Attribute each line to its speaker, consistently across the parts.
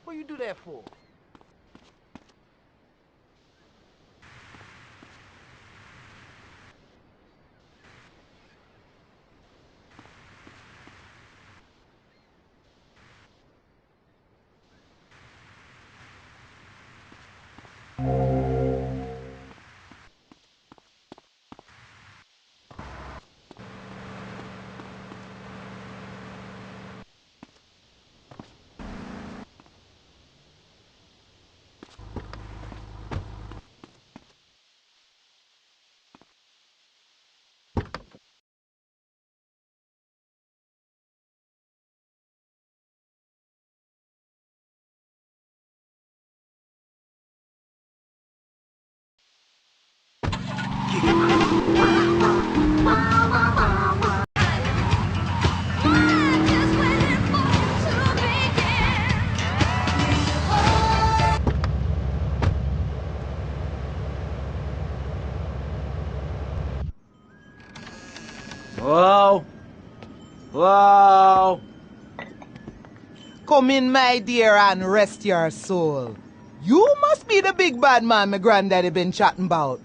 Speaker 1: What you do that for?
Speaker 2: Hello? Hello?
Speaker 1: Come in, my dear, and rest your soul. You must be the big bad man my granddaddy been chatting about.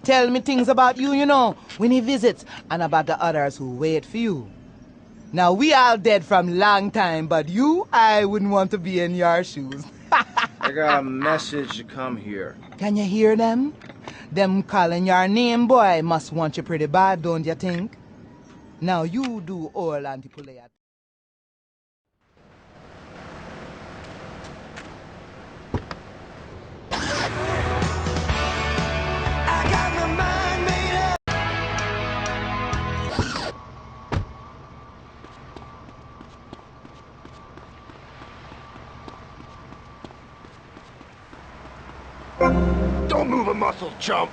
Speaker 1: Tell me things about you, you know, when he visits, and about the others who wait for you. Now, we all dead from long time, but you, I wouldn't want to be in your shoes.
Speaker 2: I got a message to come here.
Speaker 1: Can you hear them? Them calling your name, boy, must want you pretty bad, don't you think? Now, you do all Antipulea.
Speaker 3: Don't move a muscle, chump!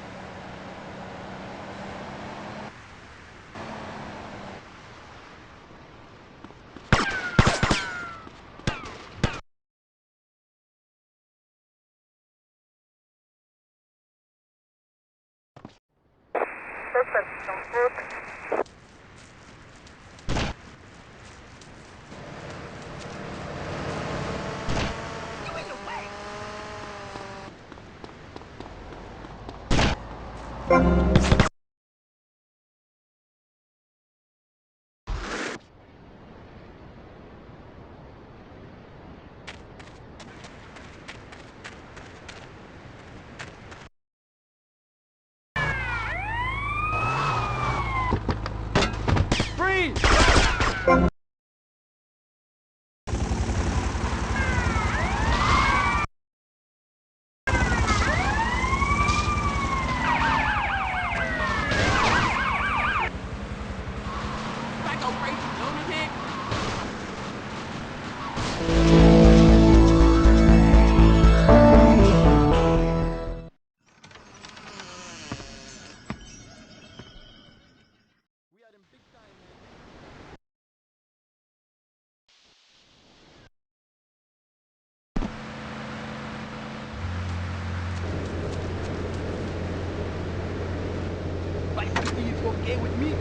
Speaker 1: Okay with me?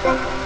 Speaker 1: Bye.